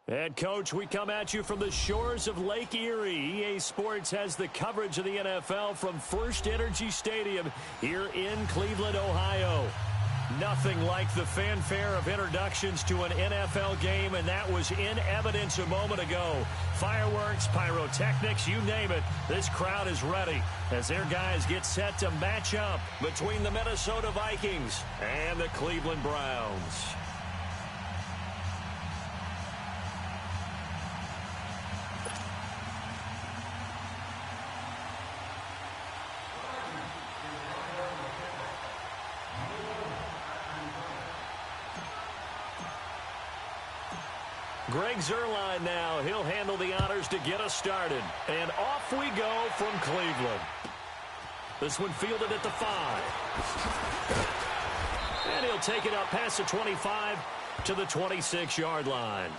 And, Coach, we come at you from the shores of Lake Erie. EA Sports has the coverage of the NFL from First Energy Stadium here in Cleveland, Ohio. Nothing like the fanfare of introductions to an NFL game, and that was in evidence a moment ago. Fireworks, pyrotechnics, you name it. This crowd is ready as their guys get set to match up between the Minnesota Vikings and the Cleveland Browns. Greg Zuerlein now. He'll handle the honors to get us started. And off we go from Cleveland. This one fielded at the 5. And he'll take it up past the 25 to the 26-yard line.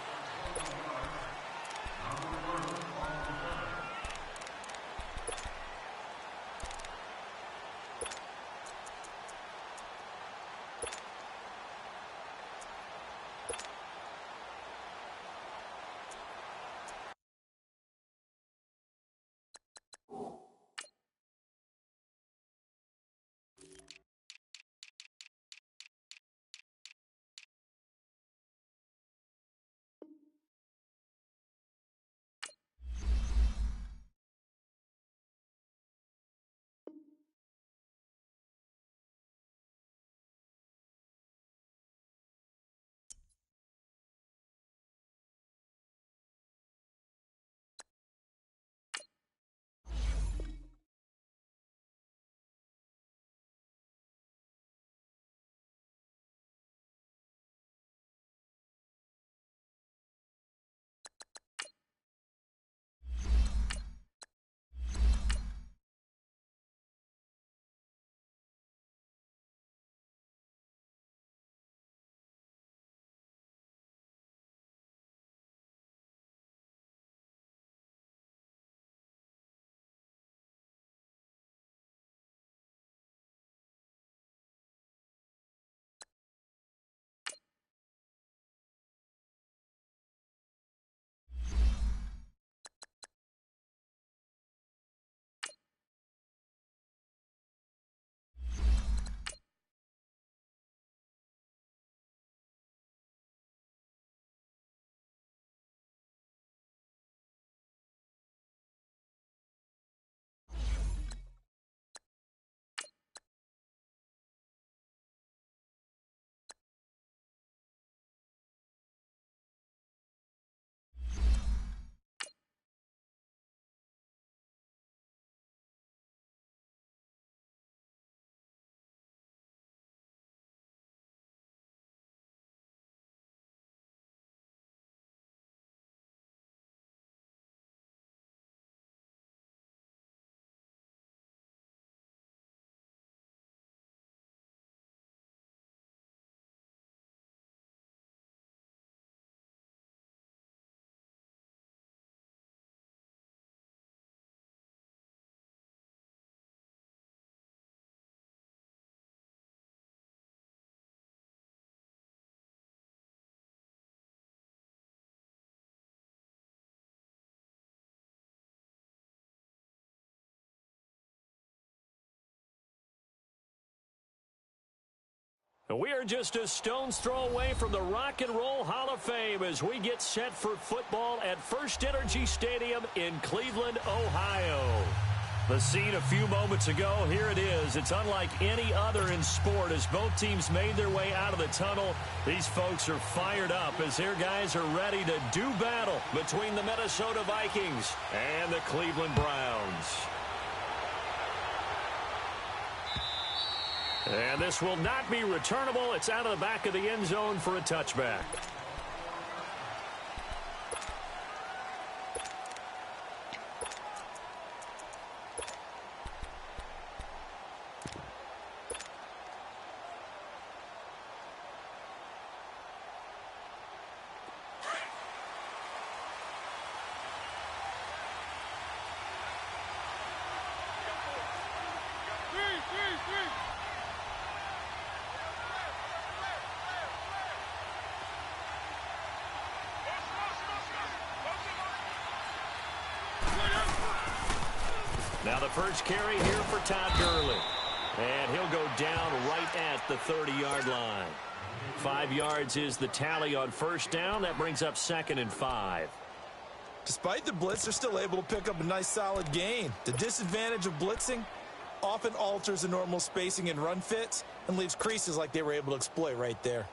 We are just a stone's throw away from the Rock and Roll Hall of Fame as we get set for football at First Energy Stadium in Cleveland, Ohio. The scene a few moments ago, here it is. It's unlike any other in sport as both teams made their way out of the tunnel. These folks are fired up as their guys are ready to do battle between the Minnesota Vikings and the Cleveland Browns. And this will not be returnable. It's out of the back of the end zone for a touchback. Now the first carry here for Todd Gurley. And he'll go down right at the 30-yard line. 5 yards is the tally on first down. That brings up 2nd and 5. Despite the blitz, they're still able to pick up a nice solid gain. The disadvantage of blitzing often alters the normal spacing and run fits and leaves creases like they were able to exploit right there.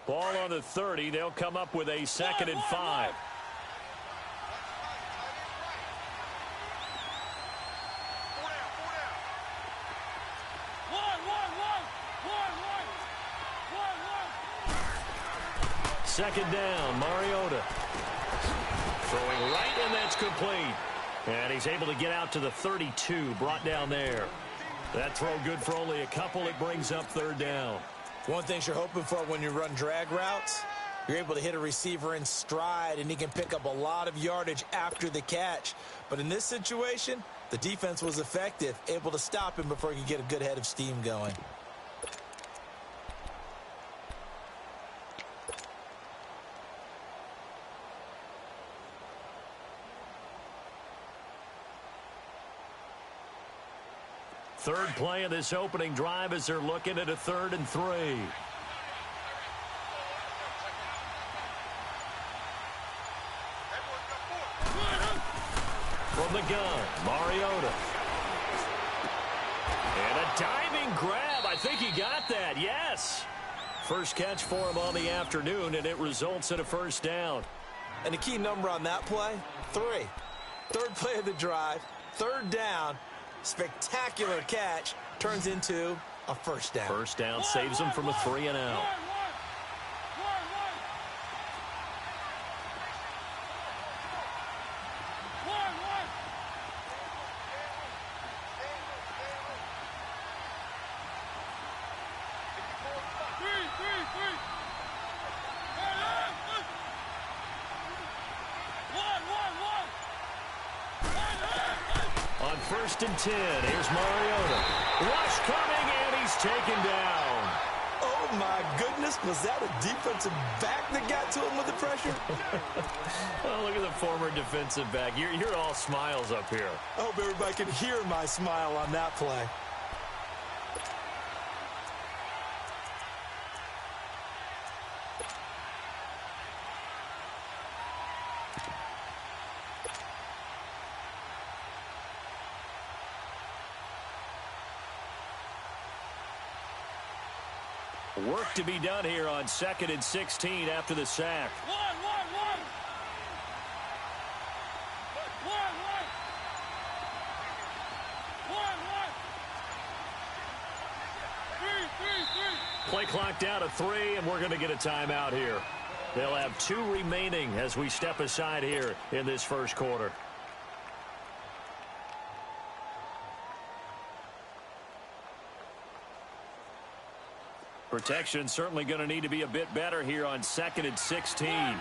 Ball on the 30. They'll come up with a 2nd and 5. Second down, Mariota. Throwing right, and that's complete. And he's able to get out to the 32, brought down there. That throw good for only a couple. It brings up 3rd down. One thing you're hoping for when you run drag routes, you're able to hit a receiver in stride, and he can pick up a lot of yardage after the catch. But in this situation, the defense was effective, able to stop him before he could get a good head of steam going. Third play of this opening drive as they're looking at a 3rd and 3. From the gun, Mariota. And a diving grab. I think he got that, yes. First catch for him on the afternoon, and it results in a 1st down. And the key number on that play, 3. Third play of the drive, 3rd down. Spectacular catch turns into a 1st down. 1st down saves him from a 3 and out. On 1st and 10, here's Mariota. Rush coming, and he's taken down. Oh, my goodness. Was that a defensive back that got to him with the pressure? Oh, look at the former defensive back. You're all smiles up here. I hope everybody can hear my smile on that play. Work to be done here on 2nd and 16 after the sack. Play clock down to 3, and we're going to get a timeout here. They'll have 2 remaining as we step aside here in this first quarter. Protection certainly going to need to be a bit better here on 2nd and 16.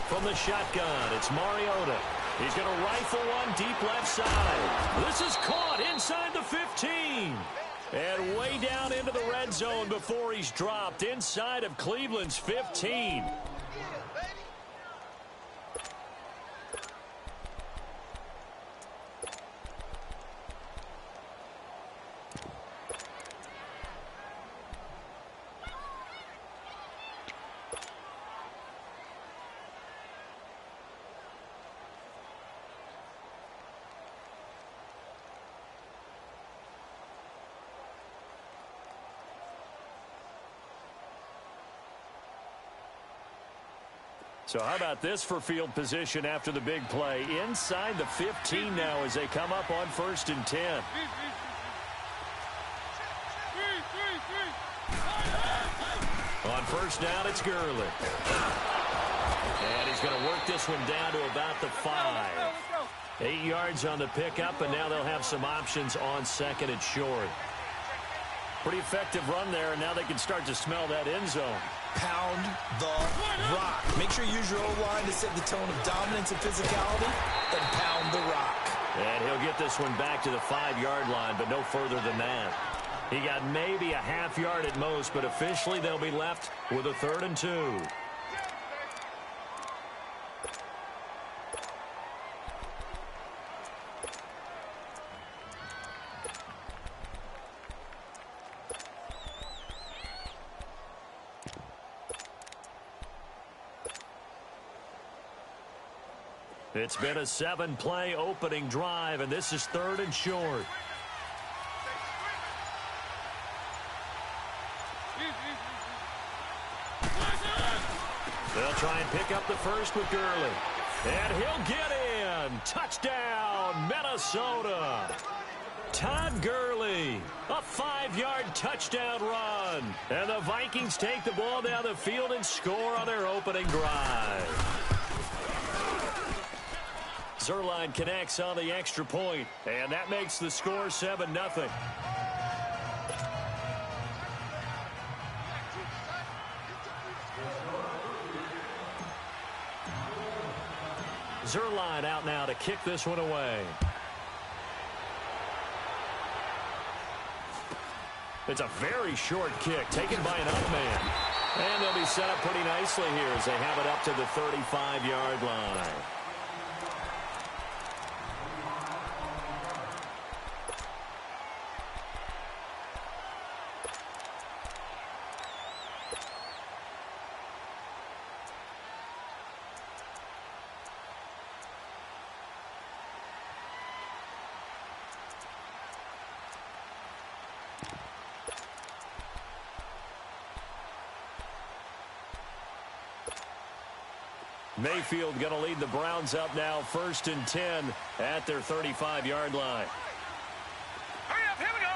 From the shotgun, it's Mariota. He's going to rifle one deep left side. This is caught inside the 15. And way down into the red zone before he's dropped inside of Cleveland's 15. So how about this for field position after the big play? Inside the 15 now as they come up on 1st and 10. On 1st down, it's Gurley. And he's going to work this one down to about the 5. 8 yards on the pickup, and now they'll have some options on second and short. Pretty effective run there, and now they can start to smell that end zone. Pound the rock. Make sure you use your O-line to set the tone of dominance and physicality, then pound the rock. And he'll get this one back to the 5-yard line, but no further than that. He got maybe a half yard at most, but officially they'll be left with a 3rd and 2. It's been a 7-play opening drive, and this is 3rd and short. They'll try and pick up the first with Gurley. And he'll get in. Touchdown, Minnesota. Todd Gurley, a 5-yard touchdown run. And the Vikings take the ball down the field and score on their opening drive. Zerline connects on the extra point, and that makes the score 7-0. Zerline out now to kick this one away. It's a very short kick taken by an up man. And they'll be set up pretty nicely here as they have it up to the 35-yard line. Mayfield going to lead the Browns up now, 1st and 10 at their 35-yard line. Hurry up, here we go.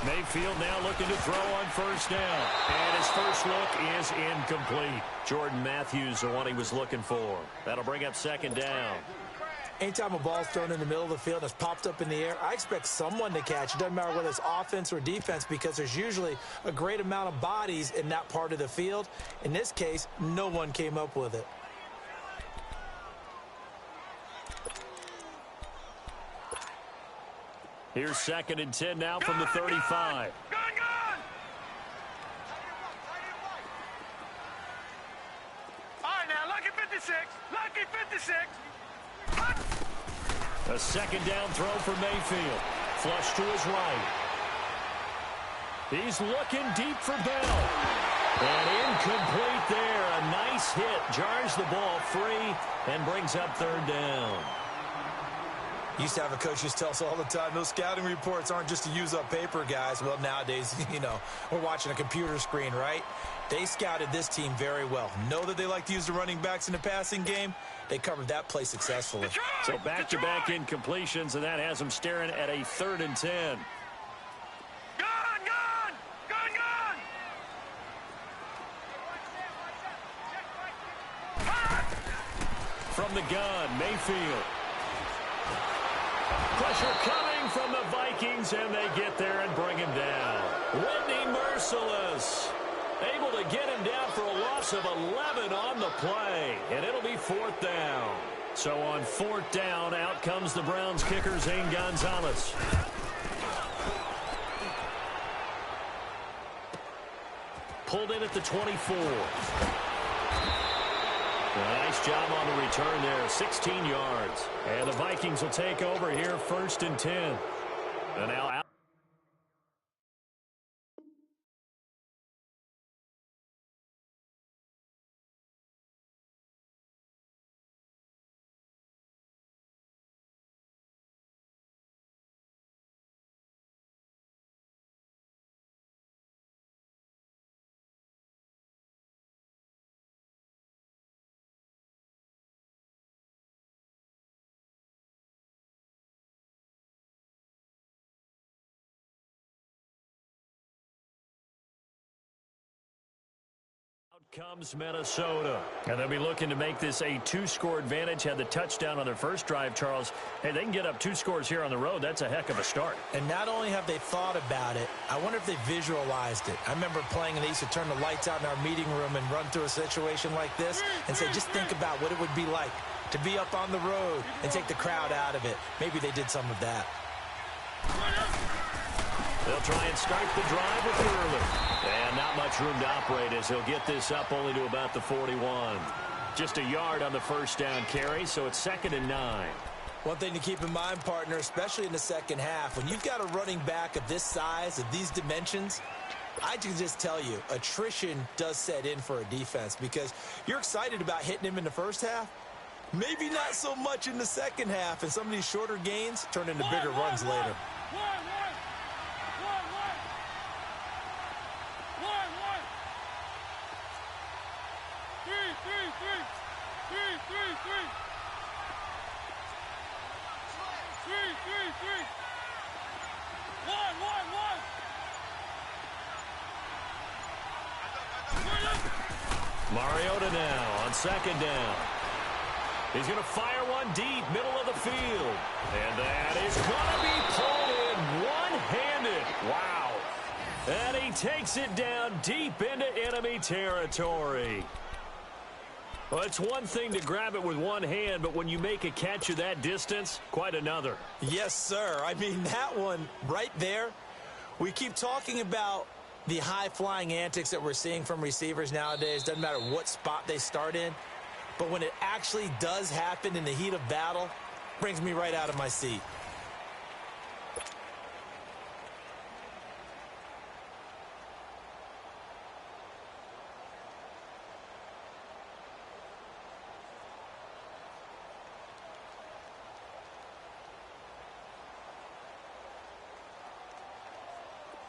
3-19. Mayfield now looking to throw on 1st down. And his first look is incomplete. Jordan Matthews, the one he was looking for. That'll bring up 2nd down. Anytime a ball's thrown in the middle of the field and it's popped up in the air, I expect someone to catch. It doesn't matter whether it's offense or defense because there's usually a great amount of bodies in that part of the field. In this case, no one came up with it. Here's 2nd and 10 now from the 35. Gone! All right, now, lucky 56. Lucky 56. A 2nd down throw for Mayfield. Flush to his right. He's looking deep for Bell. And incomplete there. A nice hit. Jars the ball free and brings up 3rd down. Used to have a coach just tell us all the time, those scouting reports aren't just to use up paper, guys. Well, nowadays, we're watching a computer screen, right? They scouted this team very well. Know that they like to use the running backs in the passing game. They covered that play successfully. So back-to-back incompletions, and that has them staring at a 3rd and 10. From the gun, Mayfield. Pressure coming from the Vikings, and they get there and bring him down. Whitney Merciless able to get him down for a loss of 11 on the play, and it'll be 4th down. So on 4th down, out comes the Browns kicker, Zane Gonzalez. Pulled in at the 24. Nice job on the return there, 16 yards. And the Vikings will take over here, 1st and 10. And now out. comes Minnesota. And they'll be looking to make this a two-score advantage. Had the touchdown on their first drive, Charles. Hey, they can get up 2 scores here on the road. That's a heck of a start. And not only have they thought about it, I wonder if they visualized it. I remember playing and they used to turn the lights out in our meeting room and run through a situation like this and say, just think about what it would be like to be up on the road and take the crowd out of it. Maybe they did some of that. They'll try and start the drive with early. And not much room to operate as he'll get this up only to about the 41. Just a yard on the first down carry, so it's 2nd and 9. One thing to keep in mind, partner, especially in the second half, when you've got a running back of this size, of these dimensions, I can just tell you, attrition does set in for a defense because you're excited about hitting him in the first half. Maybe not so much in the second half, and some of these shorter gains turn into bigger runs later. Mariota now on 2nd down. He's going to fire one deep, middle of the field. And that is going to be pulled in one-handed. Wow. And he takes it down deep into enemy territory. Well, it's one thing to grab it with one hand, but when you make a catch of that distance, quite another. Yes, sir. I mean, that one right there, we keep talking about the high-flying antics that we're seeing from receivers nowadays. Doesn't matter what spot they start in. But when it actually does happen in the heat of battle, brings me right out of my seat.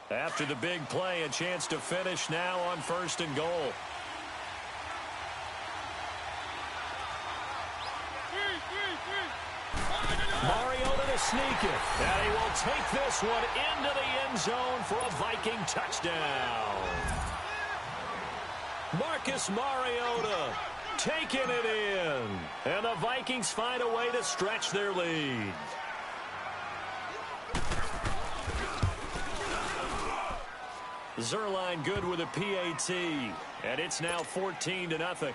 After the big play, a chance to finish now on 1st and goal. Mariota to sneak it. And he will take this one into the end zone for a Viking touchdown. Marcus Mariota taking it in. And the Vikings find a way to stretch their lead. Zerline good with a PAT. And it's now 14-0.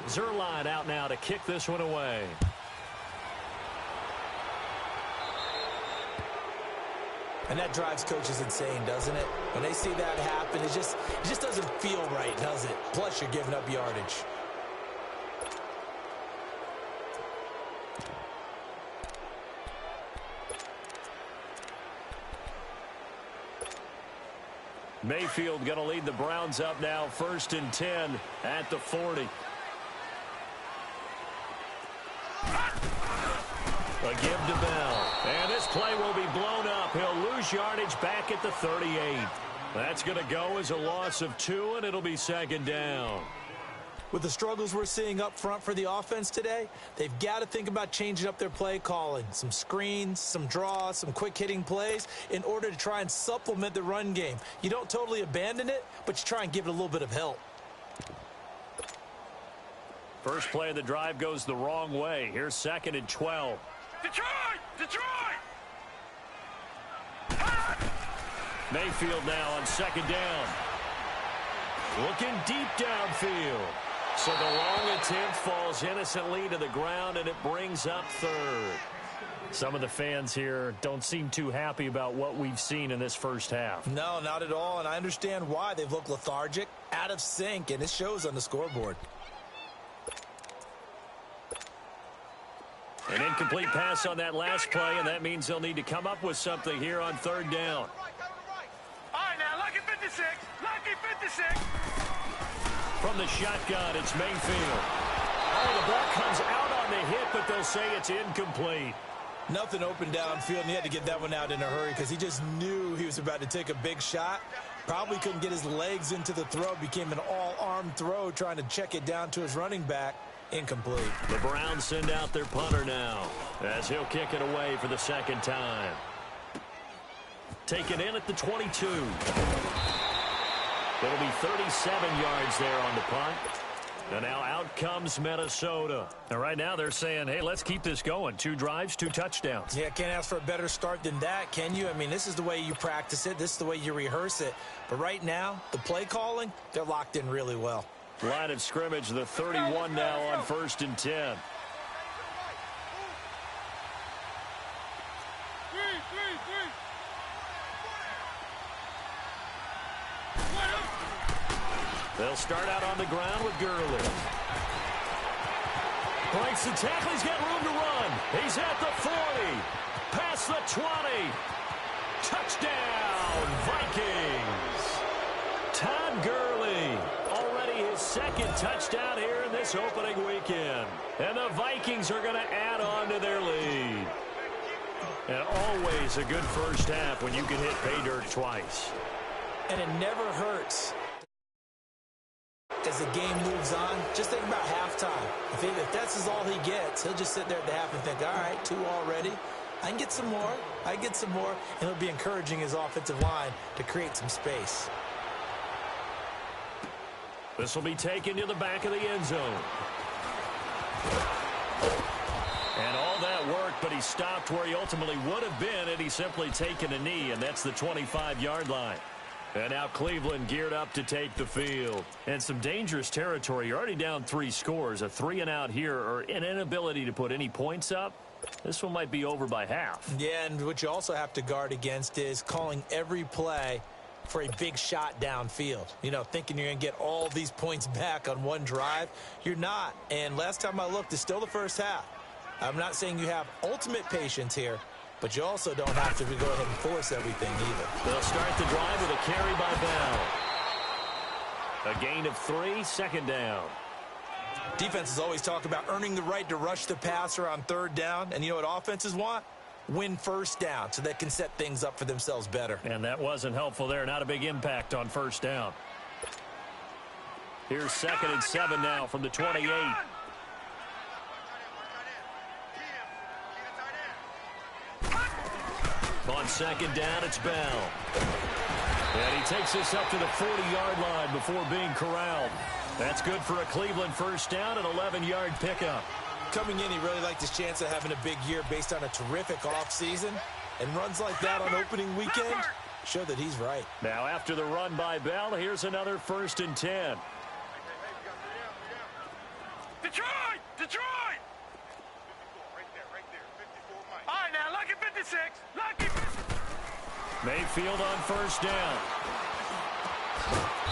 Zerline out now to kick this one away. And that drives coaches insane, doesn't it? When they see that happen, it just doesn't feel right, does it? Plus, you're giving up yardage. Mayfield going to lead the Browns up now, 1st and 10 at the 40. A give to Bell. And this play will be blown up. He'll lose yardage back at the 38. That's going to go as a loss of 2, and it'll be 2nd down. With the struggles we're seeing up front for the offense today, they've got to think about changing up their play calling. Some screens, some draws, some quick-hitting plays in order to try and supplement the run game. You don't totally abandon it, but you try and give it a little bit of help. First play of the drive goes the wrong way. Here's 2nd and 12. Detroit! Detroit! Mayfield now on 2nd down. Looking deep downfield. So the long attempt falls innocently to the ground, and it brings up 3rd. Some of the fans here don't seem too happy about what we've seen in this first half. No, not at all, and I understand why. They've looked lethargic, out of sync, and it shows on the scoreboard. An incomplete pass on that last play, and that means they'll need to come up with something here on 3rd down. All right, now, lucky 56. Lucky 56. From the shotgun, it's Mayfield. Oh, the ball comes out on the hit, but they'll say it's incomplete. Nothing open downfield, and he had to get that one out in a hurry because he just knew he was about to take a big shot. Probably couldn't get his legs into the throw. Became an all-arm throw trying to check it down to his running back. Incomplete. The Browns send out their punter now as he'll kick it away for the 2nd time. Taken in at the 22. It'll be 37 yards there on the punt. And now out comes Minnesota. And right now they're saying, hey, let's keep this going. 2 drives, 2 touchdowns. Yeah, can't ask for a better start than that, can you? I mean, this is the way you practice it. This is the way you rehearse it. But right now, the play calling, they're locked in really well. Line of scrimmage, the 31 now on 1st and 10. They'll start out on the ground with Gurley. Breaks the tackle. He's got room to run. He's at the 40. Past the 20. Touchdown, Vikings. Todd Gurley. Already his 2nd touchdown here in this opening weekend. And the Vikings are going to add on to their lead. And always a good first half when you can hit pay dirt twice. And it never hurts. As the game moves on, just think about halftime. If that's all he gets, he'll just sit there at the half and think, all right, 2 already. I can get some more. I get some more. And he'll be encouraging his offensive line to create some space. This will be taken to the back of the end zone. And all that worked, but he stopped where he ultimately would have been had he simply taken a knee, and that's the 25-yard line. And now Cleveland geared up to take the field. And some dangerous territory. You're already down 3 scores. A 3-and-out here, or an inability to put any points up. This one might be over by half. Yeah, and what you also have to guard against is calling every play for a big shot downfield. You know, thinking you're going to get all these points back on one drive. You're not. And last time I looked, it's still the first half. I'm not saying you have ultimate patience here, but you also don't have to go ahead and force everything either. They'll start the drive with a carry by Bell. A gain of 3, 2nd down. Defenses always talk about earning the right to rush the passer on 3rd down. And you know what offenses want? Win 1st down so they can set things up for themselves better. And that wasn't helpful there. Not a big impact on 1st down. Here's 2nd and 7 now from the 28. On 2nd down, it's Bell. And he takes this up to the 40-yard line before being corralled. That's good for a Cleveland 1st down, an 11-yard pickup. Coming in, he really liked his chance of having a big year based on a terrific offseason. And runs like that on opening weekend show that he's right. Now after the run by Bell, here's another 1st and 10. Detroit! Detroit! All right, now, lucky 56. Lucky 56. Mayfield on 1st down.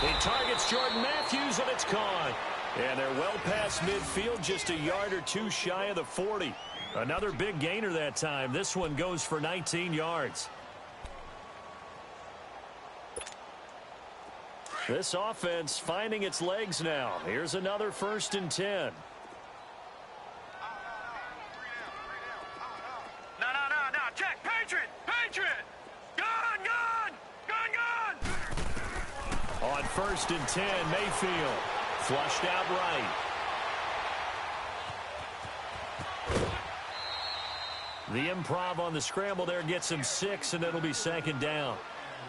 He targets Jordan Matthews, and it's caught. And they're well past midfield, just a yard or 2 shy of the 40. Another big gainer that time. This one goes for 19 yards. This offense finding its legs now. Here's another 1st and 10. No, check. Patriot! Patriot! Gun! On 1st and 10, Mayfield. Flushed out right. The improv on the scramble there gets him 6, and it'll be 2nd down.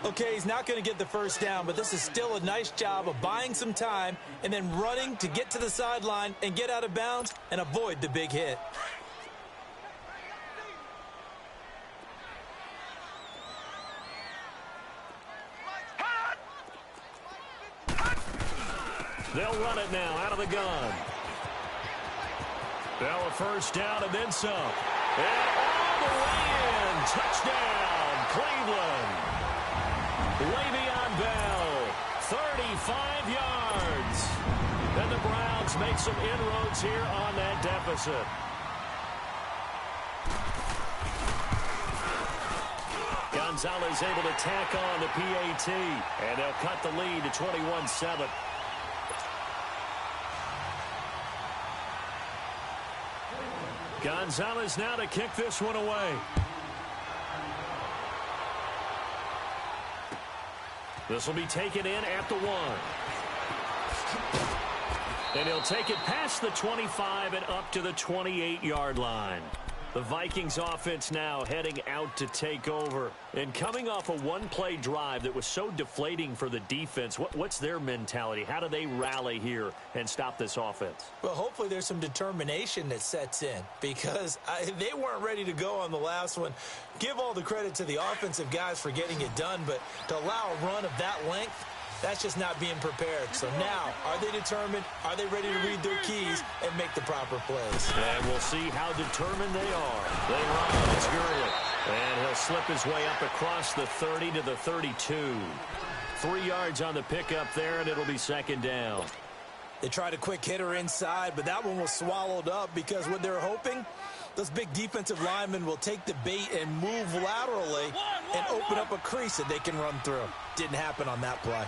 Okay, he's not going to get the 1st down, but this is still a nice job of buying some time and then running to get to the sideline and get out of bounds and avoid the big hit. They'll run it now out of the gun. Bell a 1st down and then some. And all the way in. Touchdown, Cleveland. Le'Veon Bell, 35 yards. And the Browns make some inroads here on that deficit. Gonzalez able to tack on the PAT. And they'll cut the lead to 21-7. Gonzalez now to kick this one away. This will be taken in at the 1. And he'll take it past the 25 and up to the 28-yard line. The Vikings offense now heading out to take over. And coming off a one-play drive that was so deflating for the defense, what's their mentality? How do they rally here and stop this offense? Well, hopefully there's some determination that sets in because they weren't ready to go on the last one. Give all the credit to the offensive guys for getting it done, but to allow a run of that length, that's just not being prepared. So now, are they determined? Are they ready to read their keys and make the proper plays? And we'll see how determined they are. They run. It's Gurley. And he'll slip his way up across the 30 to the 32. 3 yards on the pickup there, and it'll be second down. They tried a quick hitter inside, but that one was swallowed up because what they're hoping, those big defensive linemen will take the bait and move laterally and open up a crease that they can run through. Didn't happen on that play.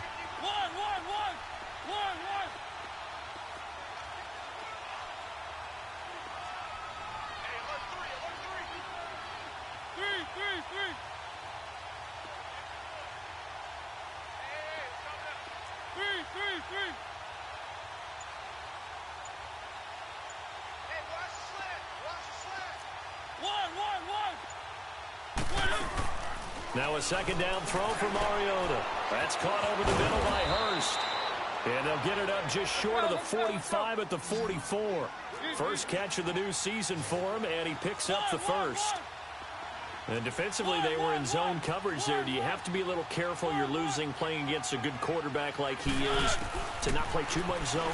Now a second down throw for Mariota. That's caught over the middle by Hurst. And they'll get it up just short of the 45 at the 44. First catch of the new season for him, and he picks up the first. And defensively, they were in zone coverage there. Do you have to be a little careful? You're losing playing against a good quarterback like he is to not play too much zone?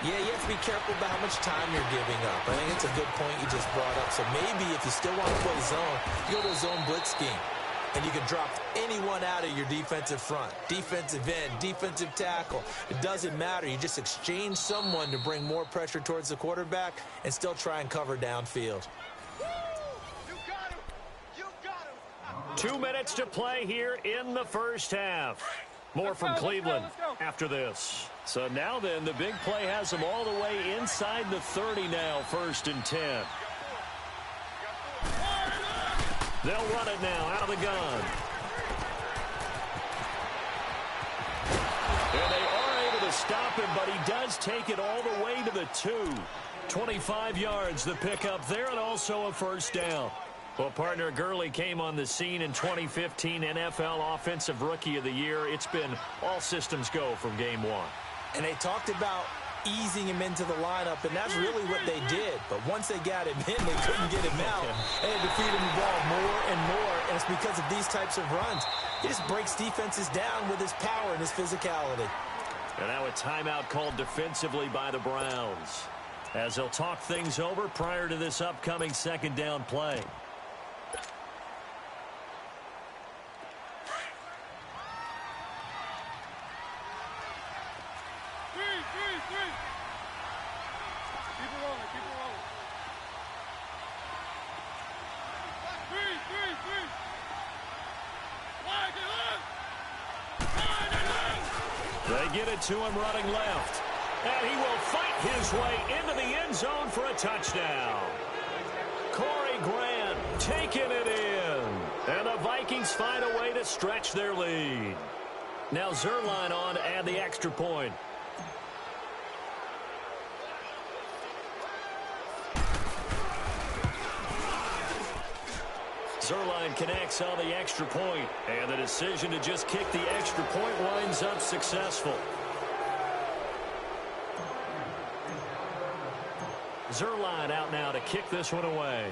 Yeah, you have to be careful about how much time you're giving up. I think it's a good point you just brought up. So maybe if you still want to play zone, you go to a zone blitz scheme. And you can drop anyone out of your defensive front, defensive end, defensive tackle. It doesn't matter. You just exchange someone to bring more pressure towards the quarterback and still try and cover downfield. You got him. You got him. 2 minutes to play here in the first half. More from Cleveland after this. So now then, the big play has them all the way inside the 30 now, 1st and 10. They'll run it now out of the gun. And they are able to stop him, but he does take it all the way to the 2. 25 yards the pickup there, and also a first down. Well, partner, Gurley came on the scene in 2015 NFL Offensive Rookie of the Year. It's been all systems go from game one. And they talked about easing him into the lineup, and that's really what they did. But once they got him in, they couldn't get him out. And they had to feed him the ball more and more, and it's because of these types of runs. He just breaks defenses down with his power and his physicality. And now a timeout called defensively by the Browns, as they'll talk things over prior to this upcoming second down play. They get it to him running left. And he will fight his way into the end zone for a touchdown. Corey Grant taking it in. And the Vikings find a way to stretch their lead. Now Zerline on to add the extra point. Zerline connects on the extra point, and the decision to just kick the extra point winds up successful. Zerline out now to kick this one away.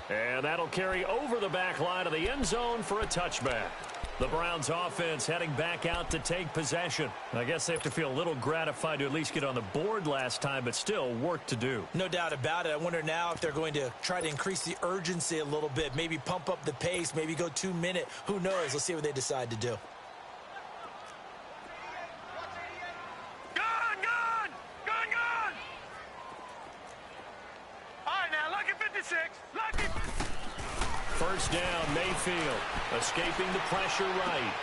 And that'll carry over the back line of the end zone for a touchback. The Browns offense heading back out to take possession. I guess they have to feel a little gratified to at least get on the board last time, but still work to do. No doubt about it. I wonder now if they're going to try to increase the urgency a little bit, maybe pump up the pace, maybe go 2 minute. Who knows? Let's see what they decide to do. First down, Mayfield, escaping the pressure right.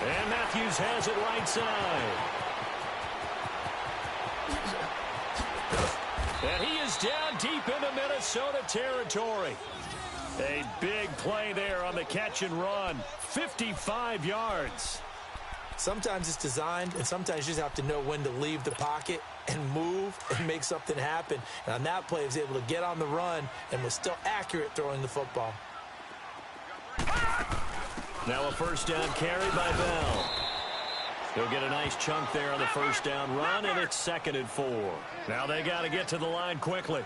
And Matthews has it right side. And he is down deep into Minnesota territory. A big play there on the catch and run. 55 yards. Sometimes it's designed, and sometimes you just have to know when to leave the pocket and move and make something happen. And on that play, he was able to get on the run and was still accurate throwing the football. Now a first down carry by Bell. He'll get a nice chunk there on the first down run, and it's 2nd and 4. Now they got to get to the line quickly.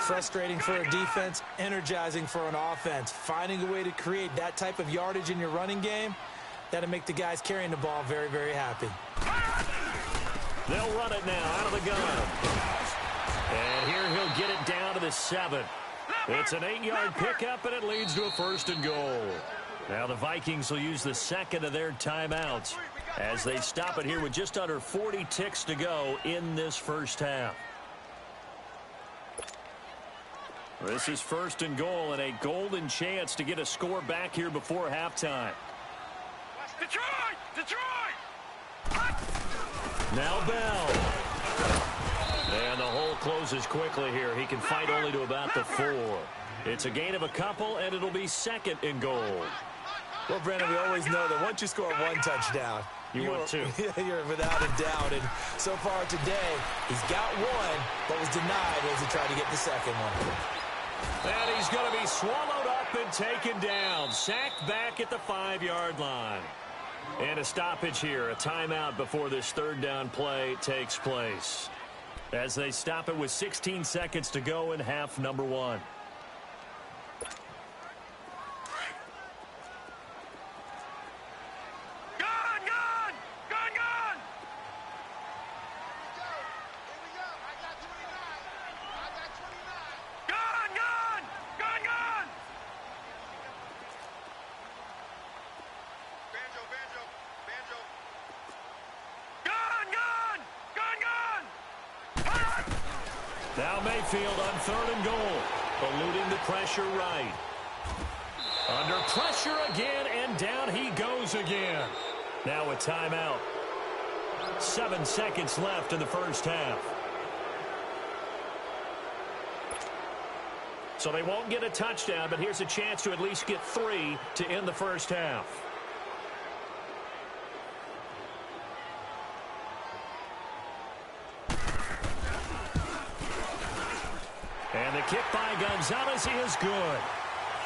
Frustrating for a defense, energizing for an offense. Finding a way to create that type of yardage in your running game, that'll make the guys carrying the ball very, very happy. They'll run it now out of the gun. And here he'll get it down to the 7. It's an 8-yard pickup, and it leads to a 1st and goal. Now the Vikings will use the 2nd of their timeouts as they stop it here with just under 40 ticks to go in this first half. This is 1st and goal and a golden chance to get a score back here before halftime. Detroit! Detroit! Now Bell. And the hole closes quickly here. He can fight only to about the 4. It's a gain of a couple, and it'll be 2nd and goal. Well, Brandon, we always know that once you score one touchdown, you want two. You're without a doubt. And so far today, he's got one, but was denied as he tried to get the second one. And he's going to be swallowed up and taken down. Sacked back at the 5-yard line. And a stoppage here, a timeout before this 3rd down play takes place. As they stop it with 16 seconds to go in half number 1. Now Mayfield on 3rd and goal. Eluding the pressure right. Under pressure again, and down he goes again. Now a timeout. 7 seconds left in the first half. So they won't get a touchdown, but here's a chance to at least get 3 to end the first half. And the kick by Gonzalez is good.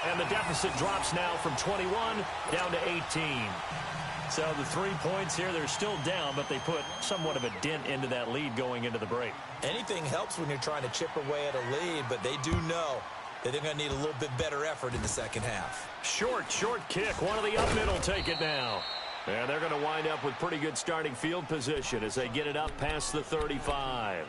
And the deficit drops now from 21 down to 18. So the 3 points here, they're still down, but they put somewhat of a dent into that lead going into the break. Anything helps when you're trying to chip away at a lead, but they do know that they're going to need a little bit better effort in the second half. Short kick. One of the up middle take it now. And they're going to wind up with pretty good starting field position as they get it up past the 35.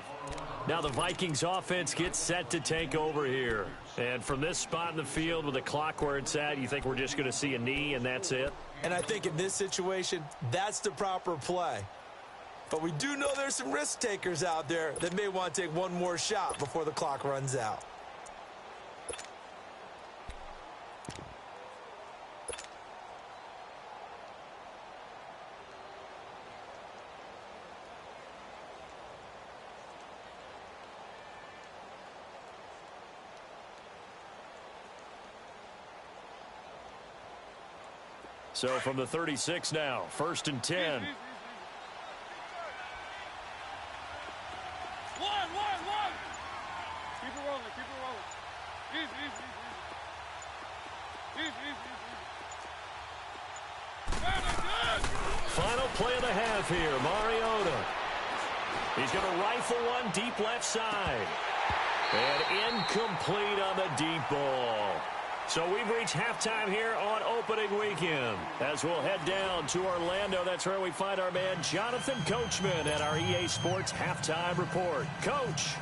Now the Vikings offense gets set to take over here. And from this spot in the field with the clock where it's at, you think we're just going to see a knee and that's it? And I think in this situation, that's the proper play. But we do know there's some risk takers out there that may want to take one more shot before the clock runs out. So from the 36 now, 1st and 10. One. Keep it rolling. Easy. Final play of the half here, Mariota. He's going to rifle one deep left side. And incomplete on the deep ball. So we've reached halftime here on opening weekend. As we'll head down to Orlando, that's where we find our man Jonathan Coachman at our EA Sports Halftime Report. Coach.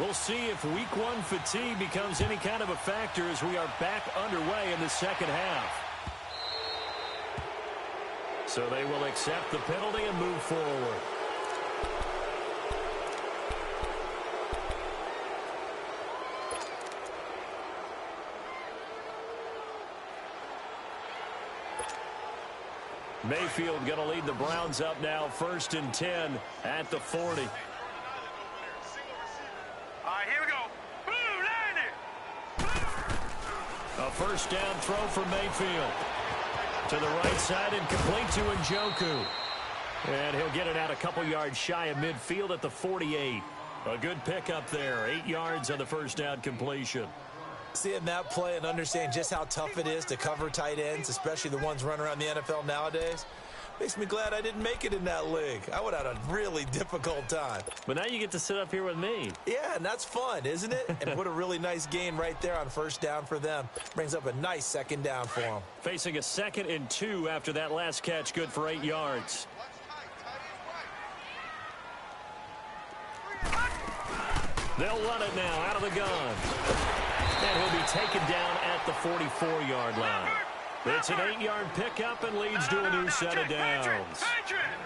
We'll see if week 1 fatigue becomes any kind of a factor as we are back underway in the second half. So they will accept the penalty and move forward. Mayfield going to lead the Browns up now, 1st and 10 at the 40. All right, here we go. Boom, land it. A first down throw for Mayfield. To the right side and complete to Njoku. And he'll get it out a couple yards shy of midfield at the 48. A good pickup there. 8 yards on the first down completion. Seeing that play and understand just how tough it is to cover tight ends, especially the ones running around the NFL nowadays, makes me glad I didn't make it in that league. I would have had a really difficult time. But now you get to sit up here with me. Yeah, and that's fun, isn't it? And what a really nice gain right there on first down for them. Brings up a nice second down for them. Facing a 2nd and 2 after that last catch, good for 8 yards. They'll run it now out of the gun. And he'll be taken down at the 44-yard line. It's an 8-yard pickup and leads to a new set of downs.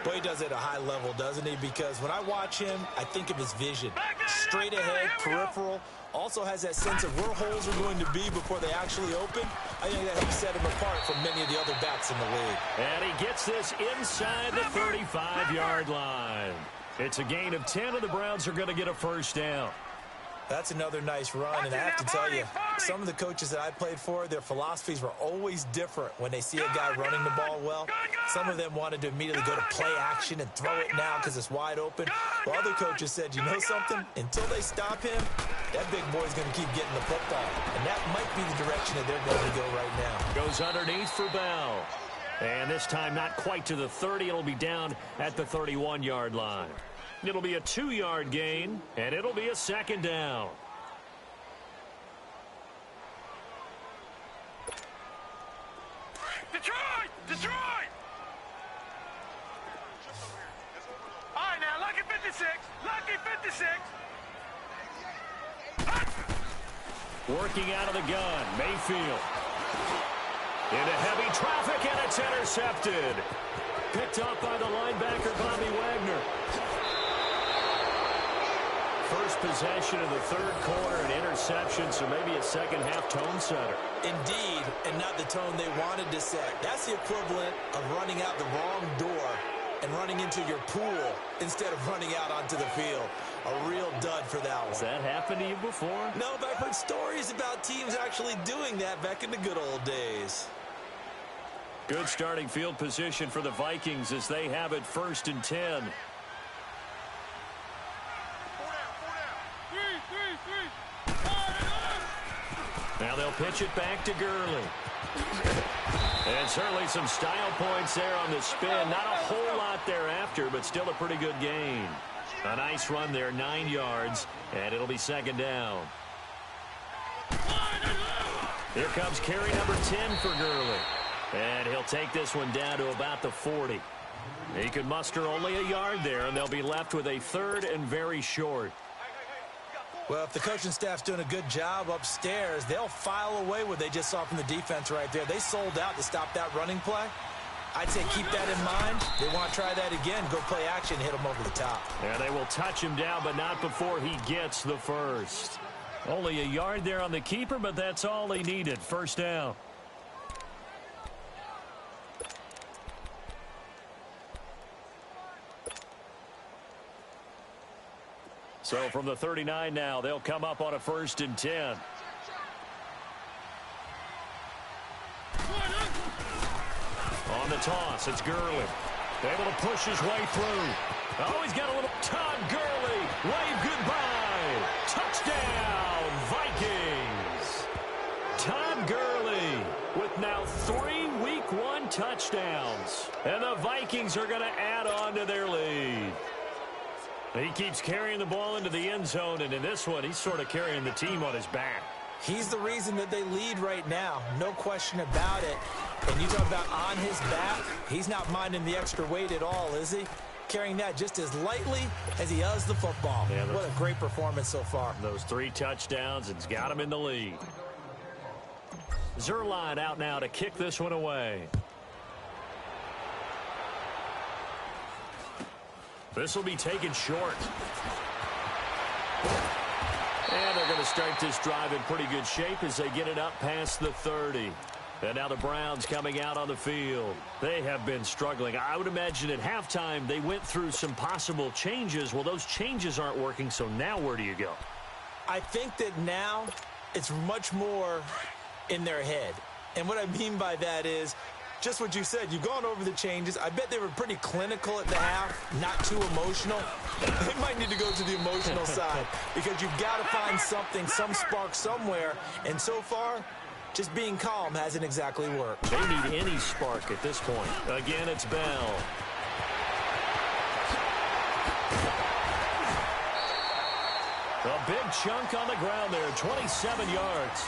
Boy, he does it at a high level, doesn't he? Because when I watch him, I think of his vision. Straight ahead, peripheral. Also has that sense of where holes are going to be before they actually open. I think that helps set him apart from many of the other backs in the league. And he gets this inside the 35-yard line. It's a gain of 10, and the Browns are going to get a first down. That's another nice run, and I have to tell you, some of the coaches that I played for, their philosophies were always different when they see a guy running the ball well. Some of them wanted to immediately go to play action and throw it now because it's wide open. While other coaches said, you know something? Until they stop him, that big boy's going to keep getting the football. And that might be the direction that they're going to go right now. Goes underneath for Bell. And this time not quite to the 30. It'll be down at the 31-yard line. It'll be a 2-yard gain, and it'll be a second down. Detroit! Detroit! All right, now, lucky 56. Lucky 56. Working out of the gun, Mayfield. Into heavy traffic, and it's intercepted. Picked up by the linebacker, Bobby Wagner. First possession of the third quarter, an interception, so maybe a second-half tone setter. Indeed, and not the tone they wanted to set. That's the equivalent of running out the wrong door and running into your pool instead of running out onto the field. A real dud for that one. Has that happened to you before? No, but I've heard stories about teams actually doing that back in the good old days. Good starting field position for the Vikings as they have it 1st and 10. Now they'll pitch it back to Gurley. And certainly some style points there on the spin. Not a whole lot thereafter, but still a pretty good gain. A nice run there, 9 yards, and it'll be second down. Here comes carry number 10 for Gurley. And he'll take this one down to about the 40. He can muster only a yard there, and they'll be left with a 3rd and very short. Well, if the coaching staff's doing a good job upstairs, they'll file away what they just saw from the defense right there. They sold out to stop that running play. I'd say keep that in mind. They want to try that again, go play action, hit him over the top. And they will touch him down, but not before he gets the first. Only a yard there on the keeper, but that's all he needed. First down. So from the 39 now, they'll come up on a 1st and 10. On the toss, it's Gurley. Able to push his way through. Oh, he's got a little Todd Gurley. Wave goodbye. Touchdown, Vikings. Todd Gurley with now 3 Week 1 touchdowns. And the Vikings are going to add on to their lead. He keeps carrying the ball into the end zone, and in this one, he's sort of carrying the team on his back. He's the reason that they lead right now. No question about it. And you talk about on his back, he's not minding the extra weight at all, is he? Carrying that just as lightly as he does the football. Yeah, what a great performance so far. Those 3 touchdowns, it's got him in the lead. Zuerlein out now to kick this one away. This will be taken short. And they're going to start this drive in pretty good shape as they get it up past the 30. And now the Browns coming out on the field. They have been struggling. I would imagine at halftime they went through some possible changes. Well, those changes aren't working, so now where do you go? I think that now it's much more in their head. And what I mean by that is just what you said. You've gone over the changes. I bet they were pretty clinical at the half, not too emotional. They might need to go to the emotional side because you've got to find something, some spark somewhere. And so far, just being calm hasn't exactly worked. They need any spark at this point. Again, it's Bell. A big chunk on the ground there, 27 yards.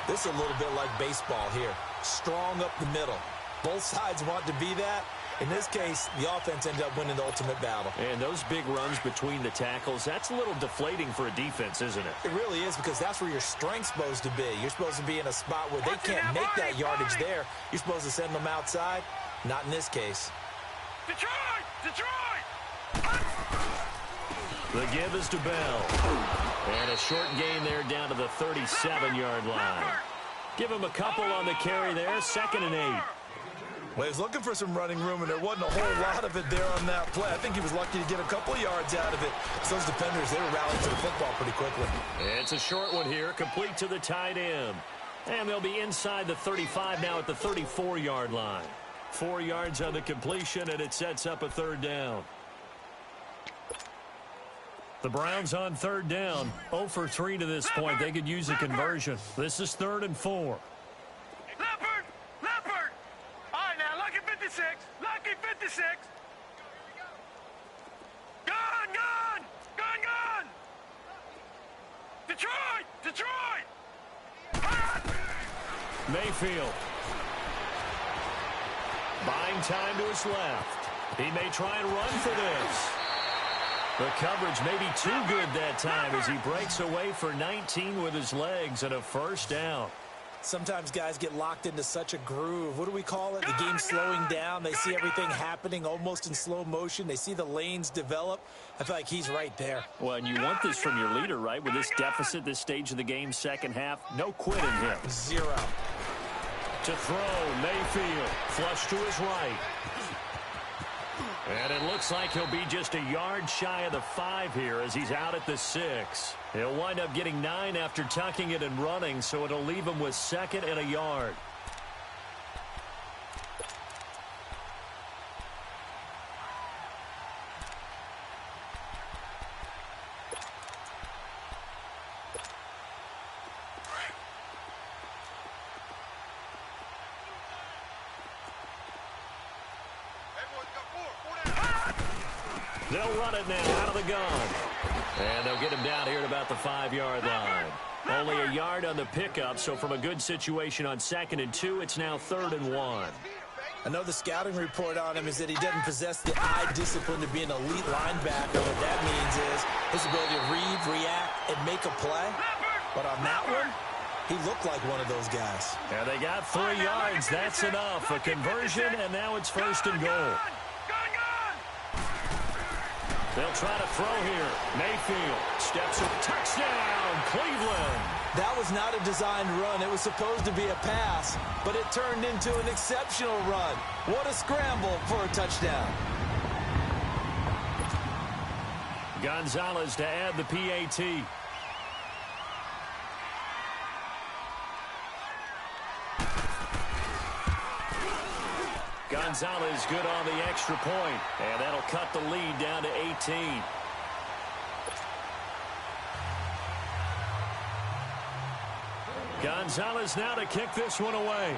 This is a little bit like baseball here. Strong up the middle. Both sides want to be that. In this case, the offense ended up winning the ultimate battle. And those big runs between the tackles, that's a little deflating for a defense, isn't it? It really is, because that's where your strength's supposed to be. You're supposed to be in a spot where they can't make that yardage there. You're supposed to send them outside. Not in this case. Detroit! Detroit! The give is to Bell. And a short gain there down to the 37-yard line. Give him a couple on the carry there, 2nd and 8. Well, he was looking for some running room, and there wasn't a whole lot of it there on that play. I think he was lucky to get a couple of yards out of it. So those defenders, they were rallying to the football pretty quickly. It's a short one here, complete to the tight end. And they'll be inside the 35 now at the 34-yard line. 4 yards on the completion, and it sets up a 3rd down. The Browns on 3rd down, 0 for 3 to this point. They could use a conversion. This is 3rd and 4. Leopard! Leopard! All right, now, lucky 56. Lucky 56. Gun! Gun! Gun! Gun! Detroit! Detroit! Mayfield. Buying time to his left. He may try and run for this. The coverage may be too good that time as he breaks away for 19 with his legs and a 1st down. Sometimes guys get locked into such a groove. What do we call it? The game's slowing down. They see everything happening almost in slow motion. They see the lanes develop. I feel like he's right there. Well, and you want this from your leader, right? With this deficit, this stage of the game, 2nd half, no quitting him. 0. To throw, Mayfield, flush to his right. And it looks like he'll be just a yard shy of the 5 here as he's out at the 6. He'll wind up getting 9 after tucking it and running, so it'll leave him with 2nd and a yard. They'll run it now out of the gun. And they'll get him down here at about the 5-yard line. Only a yard on the pickup, so from a good situation on 2nd and 2, it's now 3rd and 1. I know the scouting report on him is that he doesn't possess the eye discipline to be an elite linebacker. What that means is his ability to read, react, and make a play. But on that one, he looked like one of those guys. And they got 3 yards. That's enough. A conversion, and now it's 1st and goal. They'll try to throw here. Mayfield steps up. Touchdown, Cleveland. That was not a designed run. It was supposed to be a pass, but it turned into an exceptional run. What a scramble for a touchdown. Gonzalez to add the PAT. Gonzalez good on the extra point, and that'll cut the lead down to 18. Gonzalez now to kick this one away.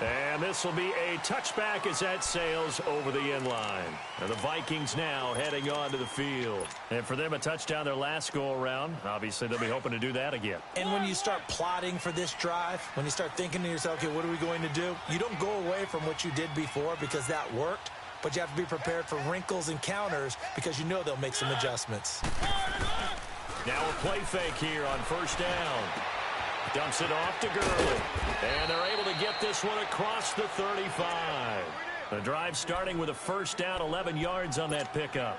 And this will be a touchback as that sails over the end line. And the Vikings now heading onto the field. And for them, a touchdown their last go-around. Obviously, they'll be hoping to do that again. And when you start plotting for this drive, when you start thinking to yourself, okay, what are we going to do? You don't go away from what you did before because that worked. But you have to be prepared for wrinkles and counters because you know they'll make some adjustments. Now a play fake here on 1st down. Dumps it off to Gurley. And they're able to get this one across the 35. The drive starting with a 1st down, 11 yards on that pickup.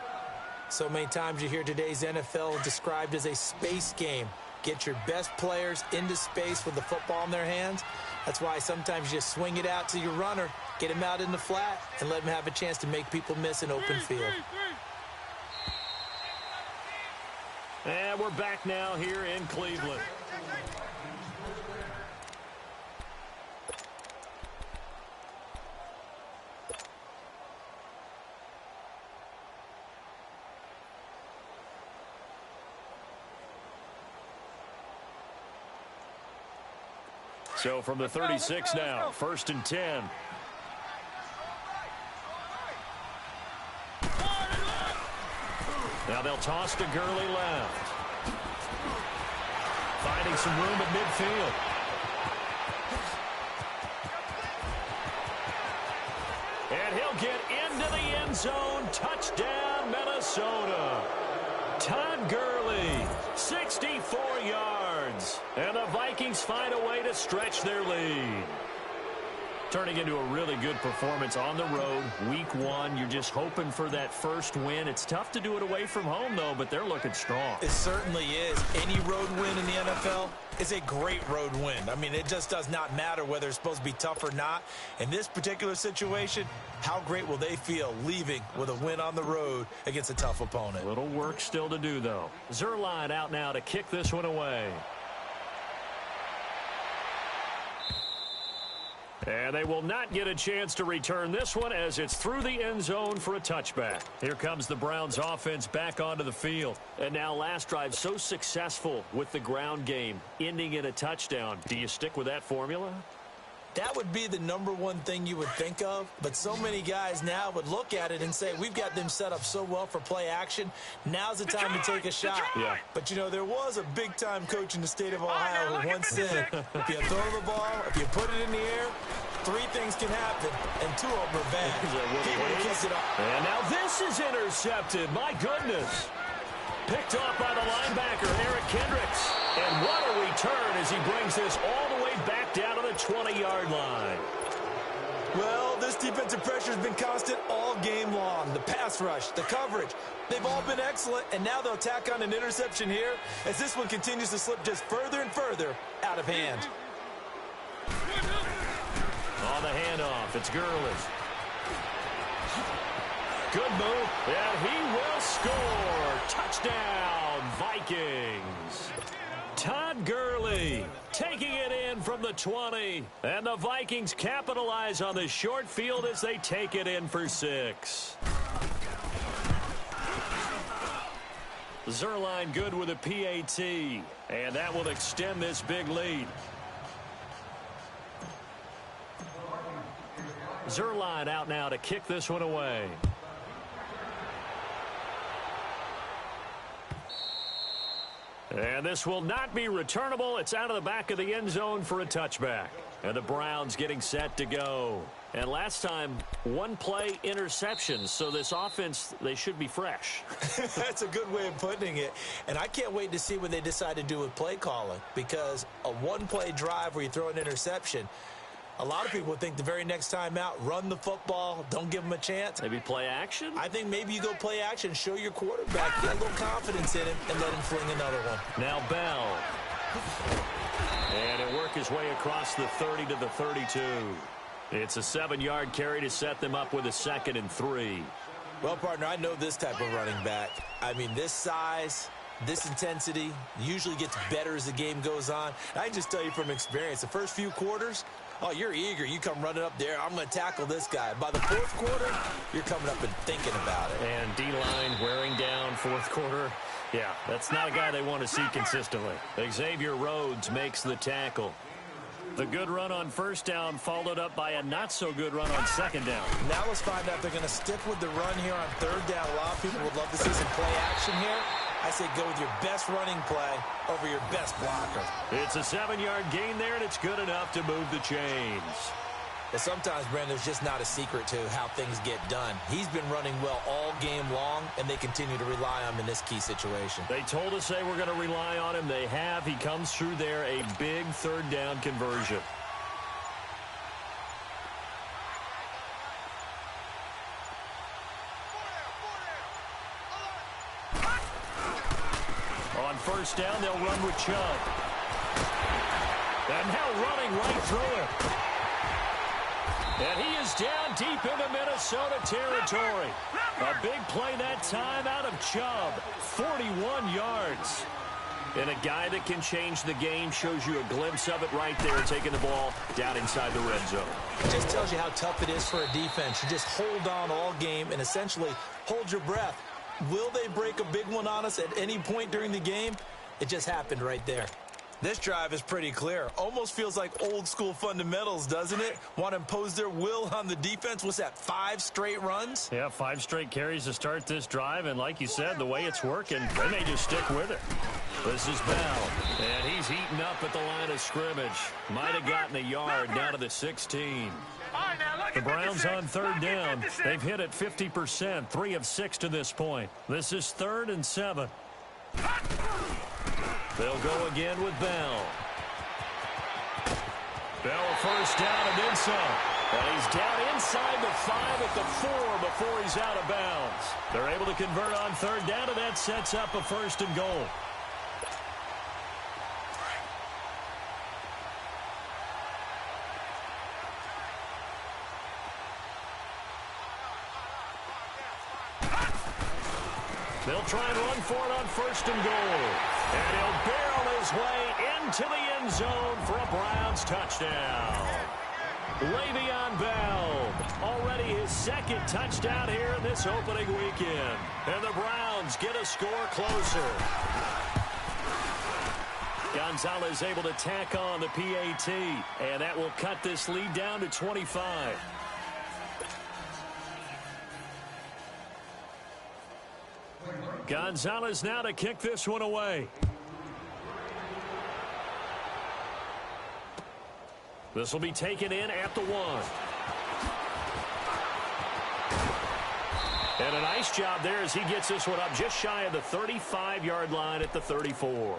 So many times you hear today's NFL described as a space game. Get your best players into space with the football in their hands. That's why sometimes you just swing it out to your runner, get him out in the flat, and let him have a chance to make people miss an open field. And we're back now here in Cleveland. So from the 36 now, 1st and 10. Now they'll toss to Gurley left. Finding some room at midfield. And he'll get into the end zone. Touchdown, Minnesota. Todd Gurley, 64 yards. And the Vikings find a way to stretch their lead. Turning into a really good performance on the road. Week 1, you're just hoping for that first win. It's tough to do it away from home, though, but they're looking strong. It certainly is. Any road win in the NFL is a great road win. I mean, it just does not matter whether it's supposed to be tough or not. In this particular situation, how great will they feel leaving with a win on the road against a tough opponent? Little work still to do, though. Zuerlein out now to kick this one away. And they will not get a chance to return this one as it's through the end zone for a touchback. Here comes the Browns offense back onto the field. And now last drive so successful with the ground game, ending in a touchdown. Do you stick with that formula? That would be the #1 thing you would think of, but so many guys now would look at it and say, we've got them set up so well for play action. Now's the time to take a shot. Yeah. But, you know, there was a big-time coach in the state of Ohio who once said, if you throw the ball, if you put it in the air, 3 things can happen, and 2 of them are bad. People kiss it off. And now this is intercepted. My goodness. Picked off by the linebacker, Eric Kendricks. And what a return as he brings this all the way back down to the 20-yard line. Well, this defensive pressure has been constant all game long. The pass rush, the coverage, they've all been excellent, and now they'll tack on an interception here as this one continues to slip just further and further out of hand. On the handoff, it's Gurley. Good move, and he will score. Touchdown, Vikings. Todd Gurley taking it in from the 20. And the Vikings capitalize on the short field as they take it in for 6. Zuerlein good with a PAT. And that will extend this big lead. Zuerlein out now to kick this one away. And this will not be returnable. It's out of the back of the end zone for a touchback. And the Browns getting set to go. And last time, 1 play interception. So this offense, they should be fresh. That's a good way of putting it. And I can't wait to see what they decide to do with play calling. Because a 1-play drive where you throw an interception, a lot of people think the very next time out, run the football, don't give them a chance. Maybe play action? I think maybe you go play action, show your quarterback, get a little confidence in him, and let him fling another one. Now Bell. And he'll work his way across the 30 to the 32. It's a 7-yard carry to set them up with a 2nd and 3. Well, partner, I know this type of running back. I mean, this size, this intensity usually gets better as the game goes on. I can just tell you from experience, the first few quarters, oh, you're eager. You come running up there. I'm going to tackle this guy. By the 4th quarter, you're coming up and thinking about it. And D-line wearing down 4th quarter. Yeah, that's not a guy they want to see consistently. Xavier Rhodes makes the tackle. The good run on 1st down followed up by a not-so-good run on 2nd down. Now let's find out if they're going to stick with the run here on 3rd down. A lot of people would love to see some play action here. I say go with your best running play over your best blocker. It's a 7-yard gain there, and it's good enough to move the chains. But sometimes, Brandon, there's just not a secret to how things get done. He's been running well all game long, and they continue to rely on him in this key situation. They told us they were going to rely on him. They have. He comes through there, a big 3rd down conversion. On 1st down, they'll run with Chubb. And now running right through it. And he is down deep into Minnesota territory. A big play that time out of Chubb. 41 yards. And a guy that can change the game, shows you a glimpse of it right there, taking the ball down inside the red zone. It just tells you how tough it is for a defense. You just hold on all game and essentially hold your breath. Will they break a big one on us at any point during the game? It just happened right there. This drive is pretty clear. Almost feels like old school fundamentals, doesn't it? Want to impose their will on the defense. What's that, 5 straight runs? Yeah, 5 straight carries to start this drive. And like you said, the way it's working, they may just stick with it. This is Bell. And he's eaten up at the line of scrimmage. Might have gotten a yard down to the 16. The Browns on third down. They've hit it 50%, 3 of 6 to this point. This is 3rd and 7. They'll go again with Bell. Bell first down and then some. And he's down inside the 5 at the 4 before he's out of bounds. They're able to convert on third down, and that sets up a 1st and goal. They'll try and run for it on 1st and goal. And he'll barrel his way into the end zone for a Browns touchdown. Le'Veon Bell, already his 2nd touchdown here in this opening weekend. And the Browns get a score closer. Gonzalez able to tack on the PAT, and that will cut this lead down to 25. Gonzalez now to kick this one away. This will be taken in at the 1. And a nice job there as he gets this one up just shy of the 35-yard line at the 34.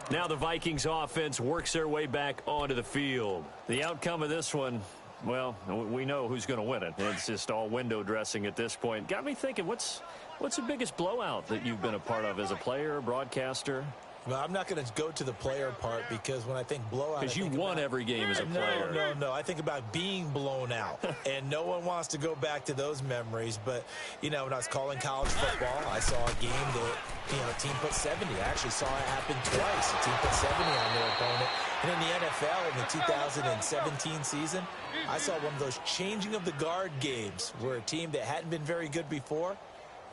Now the Vikings offense works their way back onto the field. The outcome of this one, well, we know who's going to win it. It's just all window dressing at this point. Got me thinking, what's the biggest blowout that you've been a part of as a player, broadcaster? Well, I'm not going to go to the player part because when I think blowout, because you won every game as a player. No. I think about being blown out, and no one wants to go back to those memories. But, you know, when I was calling college football, I saw a game that, you know, a team put 70. I actually saw it happen twice. A team put 70 on their opponent. And in the NFL in the 2017 season, I saw one of those changing of the guard games where a team that hadn't been very good before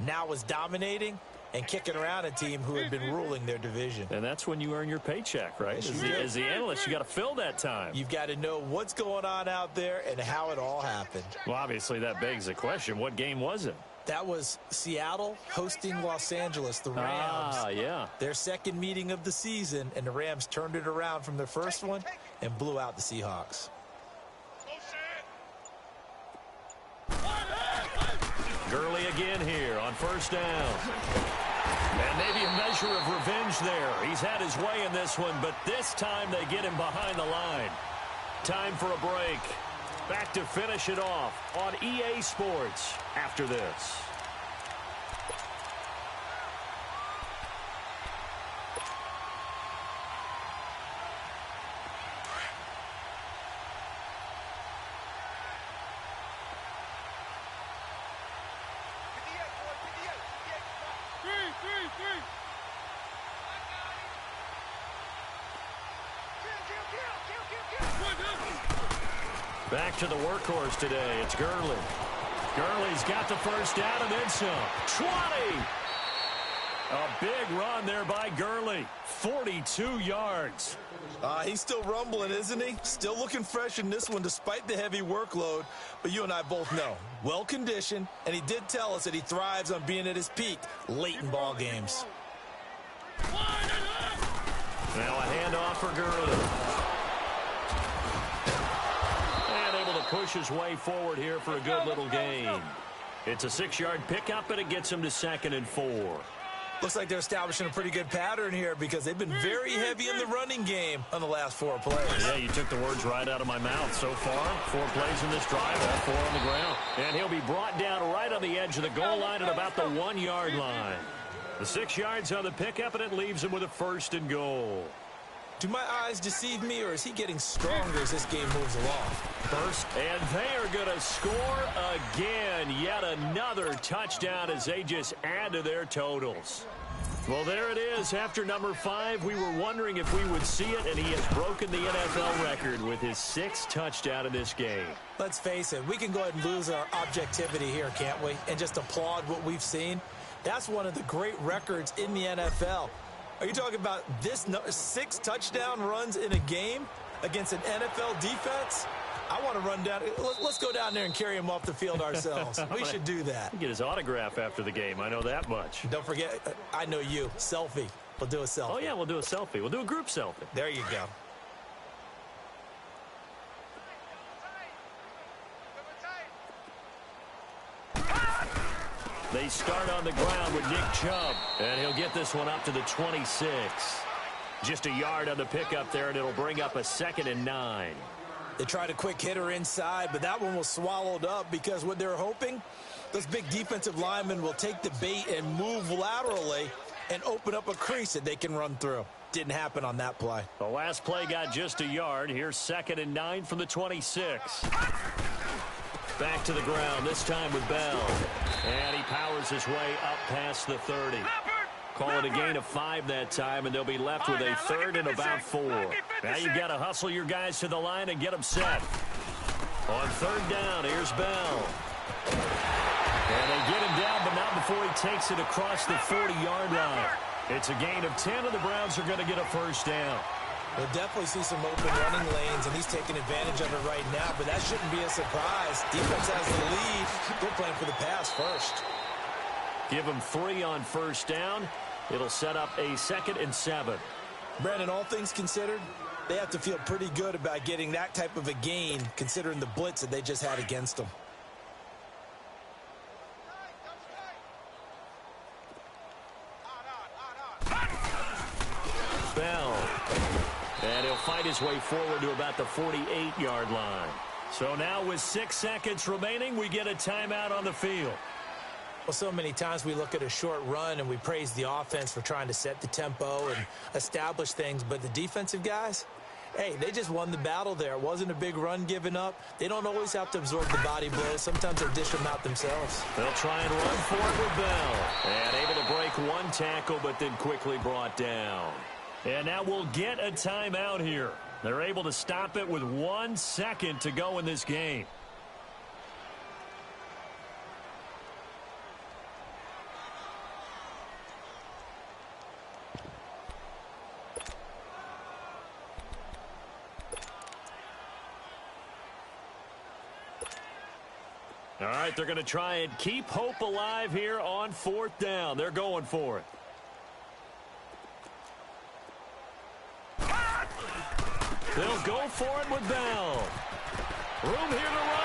now was dominating and kicking around a team who had been ruling their division. And that's when you earn your paycheck, right? As the analyst, you got to fill that time. You've got to know what's going on out there and how it all happened. Well, obviously, that begs the question, what game was it? That was Seattle hosting Los Angeles, the Rams. Ah, yeah. Their 2nd meeting of the season, and the Rams turned it around from their first one and blew out the Seahawks. Gurley again here on 1st down. And maybe a measure of revenge there. He's had his way in this one, but this time they get him behind the line. Time for a break. Back to finish it off on EA Sports after this. Back to the workhorse today. It's Gurley. Gurley's got the first down and then some. 20! A big run there by Gurley. 42 yards. He's still rumbling, isn't he? Still looking fresh in this one despite the heavy workload. But you and I both know, well-conditioned, and he did tell us that he thrives on being at his peak late in ball games. Now a handoff for Gurley. Push his way forward here for a good little gain. It's a 6-yard pickup, and it gets him to 2nd and 4. Looks like they're establishing a pretty good pattern here because they've been very heavy in the running game on the last 4 plays. Yeah, you took the words right out of my mouth. So far, 4 plays in this drive, all 4 on the ground. And he'll be brought down right on the edge of the goal line at about the 1-yard line. The 6 yards on the pickup, and it leaves him with a 1st and goal. Do my eyes deceive me, or is he getting stronger as this game moves along? First, and they are going to score again. Yet another touchdown as they just add to their totals. Well, there it is. After number 5, we were wondering if we would see it, and he has broken the NFL record with his 6th touchdown in this game. Let's face it, we can go ahead and lose our objectivity here, can't we? And just applaud what we've seen. That's one of the great records in the NFL. Are you talking about this 6 touchdown runs in a game against an NFL defense? I want to run down. Let's go down there and carry him off the field ourselves. We should do that. Get his autograph after the game. I know that much. Don't forget, I know you. Selfie. We'll do a selfie. Oh, yeah, we'll do a selfie. We'll do a group selfie. There you go. They start on the ground with Nick Chubb, and he'll get this one up to the 26. Just a yard on the pickup there, and it'll bring up a 2nd and 9. They tried a quick hitter inside, but that one was swallowed up because what they're hoping, those big defensive linemen will take the bait and move laterally and open up a crease that they can run through. Didn't happen on that play. The last play got just a yard. Here's 2nd and 9 from the 26. Back to the ground, this time with Bell. And he powers his way up past the 30. Call it a gain of 5 that time, and they'll be left with a 3rd and about 4. Now you've got to hustle your guys to the line and get them set. On 3rd down, here's Bell. And they get him down, but not before he takes it across the 40-yard line. It's a gain of 10, and the Browns are going to get a 1st down. We'll definitely see some open running lanes, and he's taking advantage of it right now, but that shouldn't be a surprise. Defense has the lead. They're playing for the pass first. Give him 3 on 1st down. It'll set up a 2nd and 7. Brandon, all things considered, they have to feel pretty good about getting that type of a gain, considering the blitz that they just had against them. Bell. And he'll fight his way forward to about the 48-yard line. So now with 6 seconds remaining, we get a timeout on the field. Well, so many times we look at a short run and we praise the offense for trying to set the tempo and establish things, but the defensive guys, hey, they just won the battle there. It wasn't a big run given up. They don't always have to absorb the body blows. Sometimes they dish them out themselves. They'll try and run for it with Bell. And able to break 1 tackle, but then quickly brought down. And now we'll get a timeout here. They're able to stop it with 1 second to go in this game. All right, they're going to try and keep hope alive here on 4th down. They're going for it. They'll go for it with Bell. Room here to run.